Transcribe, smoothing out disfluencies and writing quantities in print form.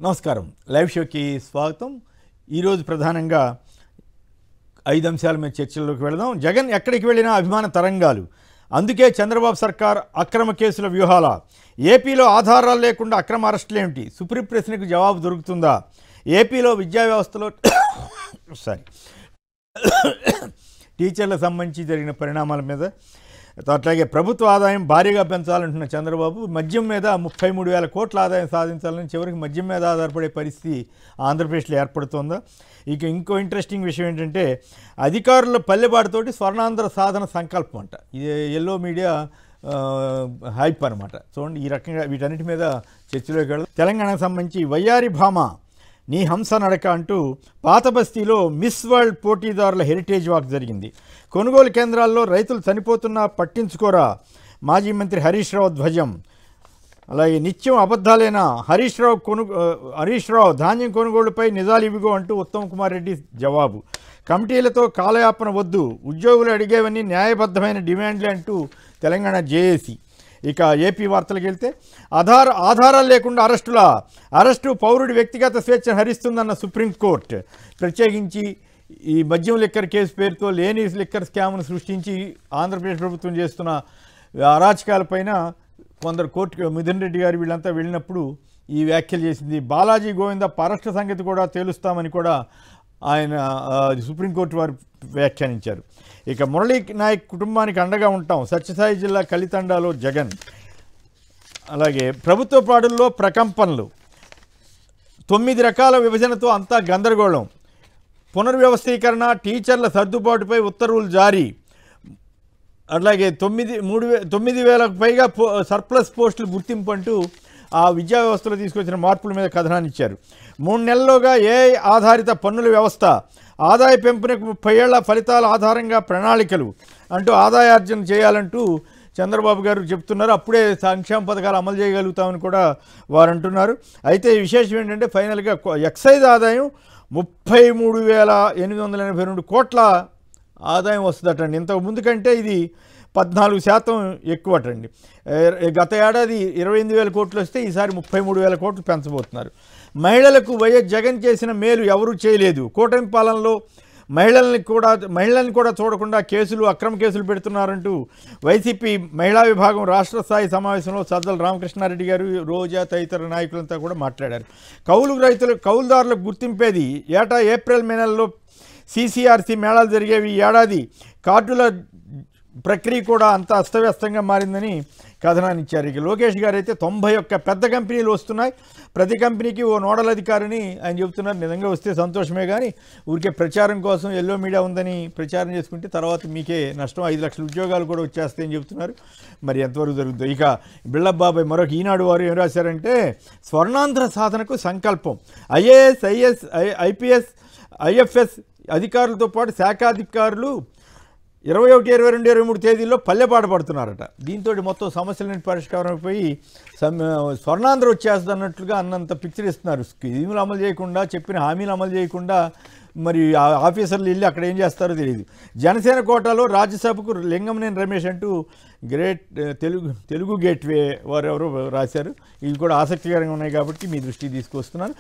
నమస్కారం లైవ్ షోకి స్వాగతం ఈరోజు ప్రధానంగా 5 అంశాల మీద చర్చల్లోకి వెళదాం జగన్ ఎక్కడికి వెళ్ళినా అభిమాన తరంగాలు అందుకే చంద్రబాబు సర్కార్ అక్రమ కేసుల వ్యూహాల ఏపీలో ఆధారాలు లేకుండా అక్రమ అరెస్టులు ఏమిటి సుప్రీం ప్రశ్నకు జవాబు దొరుకుతుందా ఏపీలో విద్యా వ్యవస్థలో టీచర్లకు సంబంధించి జరిగిన పరిణామాల మీద అట్లాగే ప్రభుత్వ ఆదాయం భారీగా పెంచాలంటున్న చంద్రబాబు మద్యం మీద 33,000 కోట్ల ఆదాయం సాధించాలని చివరికి మద్యం మీద ఆధారపడే పరిస్థితి ఆంధ్రప్రదేశ్లో ఏర్పడుతోందా ఇక ఇంకో ఇంట్రెస్టింగ్ విషయం ఏంటంటే అధికారుల పల్లెబాటుతోటి స్వర్ణాంధ్ర సాధన సంకల్పం అంట ఇది ఎల్లో మీడియా హైప్ అనమాట చూడండి ఈ రకంగా వీటన్నిటి మీద చర్చలోకి వెళ్దాం తెలంగాణకు సంబంధించి వయ్యారి భామ నీ హంస నడక అంటూ పాత బస్తీలో మిస్ వరల్డ్ పోటీదారుల హెరిటేజ్ వాక్ జరిగింది కొనుగోలు కేంద్రాల్లో రైతులు చనిపోతున్నా పట్టించుకోరా మాజీ మంత్రి హరీష్ రావు ధ్వజం అలాగే నిత్యం అబద్ధాలేనా హరీష్ రావు ధాన్యం కొనుగోలుపై నిజాలు ఇవిగో అంటూ ఉత్తమ్ కుమార్ రెడ్డి జవాబు కమిటీలతో కాలయాపన వద్దు ఉద్యోగులు అడిగేవన్నీ న్యాయబద్ధమైన డిమాండ్లే అంటూ తెలంగాణ జేఏసీ ఇక ఏపీ వార్తలకు వెళ్తే ఆధారాలు లేకుండా అరెస్టు పౌరుడి వ్యక్తిగత స్వేచ్ఛను హరిస్తుందన్న సుప్రీంకోర్టు ప్రత్యేకించి ఈ మద్యం లిక్కర్ కేసు పేరుతో లేని లిక్కర్ స్కామ్ను సృష్టించి ఆంధ్రప్రదేశ్ ప్రభుత్వం చేస్తున్న అరాచకాలపైన కొందరు కోర్టు మిథున్ రెడ్డి గారు వీళ్ళంతా వెళ్ళినప్పుడు ఈ వ్యాఖ్యలు చేసింది బాలాజీ గోవిందప్ప అరెస్టు సంగతి కూడా తేలుస్తామని కూడా ఆయన సుప్రీంకోర్టు వారు వ్యాఖ్యానించారు ఇక మురళీ నాయక్ కుటుంబానికి అండగా ఉంటాం సత్యసాయి జిల్లా కలితండాలో జగన్ అలాగే ప్రభుత్వ పాడుల్లో ప్రకంపనలు 9 రకాల విభజనతో అంతా గందరగోళం పునర్వ్యవస్థీకరణ టీచర్ల సర్దుబాటుపై ఉత్తర్వులు జారీ అలాగే 9,000కు పైగా సర్ప్లస్ పోస్టులు గుర్తింపు అంటూ ఆ విద్యా వ్యవస్థలో తీసుకొచ్చిన మార్పుల మీద కథనాన్ని ఇచ్చారు 3 నెలల్లోగా ఏఐ ఆధారిత పన్నుల వ్యవస్థ ఆదాయ పెంపునకు 30 ఏళ్ల ఫలితాల ఆధారంగా ప్రణాళికలు అంటూ ఆదాయార్జన చేయాలంటూ చంద్రబాబు గారు చెప్తున్నారు అప్పుడే సంక్షేమ పథకాలు అమలు చేయగలుగుతామని కూడా వారు అంటున్నారు అయితే విశేషం ఏంటంటే ఫైనల్గా ఎక్సైజ్ ఆదాయం 33,882 కోట్ల ఆదాయం వస్తుందటండి ఇంతకు ముందు కంటే ఇది 14% ఎక్కువటండి గత ఏడాది 28,000 కోట్లు వస్తే ఈసారి 33,000 కోట్లు పెంచబోతున్నారు మహిళలకు వైఎస్ జగన్ చేసిన మేలు ఎవరూ చేయలేదు కూటమి పాలనలో మహిళల్ని కూడా చూడకుండా అక్రమ కేసులు పెడుతున్నారంటూ వైసీపీ మహిళా విభాగం రాష్ట్ర స్థాయి సమావేశంలో సజ్జల రామకృష్ణారెడ్డి గారు రోజా తదితర నాయకులంతా కూడా మాట్లాడారు కౌలుదారులకు గుర్తింపేది ఏటా ఏప్రిల్ మే నెలలో సిసిఆర్సి మేళాలు జరిగేవి ఈ ఏడాది కార్డుల ప్రక్రియ కూడా అంత అస్తవ్యస్తంగా మారిందని కథనాన్ని ఇచ్చారు ఇక లోకేష్ గారు అయితే 91 పెద్ద కంపెనీలు వస్తున్నాయి ప్రతి కంపెనీకి ఓ నోడల్ అధికారిని ఆయన చెబుతున్నారు నిజంగా వస్తే సంతోషమే కానీ ఊరికే ప్రచారం కోసం ఎల్లో మీడియా ఉందని ప్రచారం చేసుకుంటే తర్వాత మీకే నష్టం 5 లక్షల ఉద్యోగాలు కూడా వచ్చేస్తాయని చెబుతున్నారు మరి ఎంతవరకు జరుగుతుందో ఇక బిళ్ళ బాబాయ్ మరొక ఈనాడు వారు ఏం రాశారంటే స్వర్ణాంధ్ర సాధనకు సంకల్పం ఐఏఎస్ ఐపీఎస్ ఐఎఫ్ఎస్ అధికారులతో పాటు శాఖాధికారులు 21, 22, 23 తేదీల్లో పల్లెపాటు పడుతున్నారట దీంతో మొత్తం సమస్యలన్నీ పరిష్కారం అయిపోయి స్వర్ణాంధ్ర వచ్చేస్తున్నట్లుగా అన్నంత పిక్చర్ ఇస్తున్నారు స్కీములు అమలు చేయకుండా చెప్పిన హామీలు అమలు చేయకుండా మరి ఆఫీసర్లు వెళ్ళి అక్కడ ఏం చేస్తారో తెలియదు జనసేన కోటాలో రాజ్యసభకు లింగంనేని రమేష్ అంటూ తెలుగు గేట్వే వారెవరో రాశారు ఇవి కూడా ఆసక్తికరంగా ఉన్నాయి కాబట్టి మీ దృష్టికి తీసుకొస్తున్నాను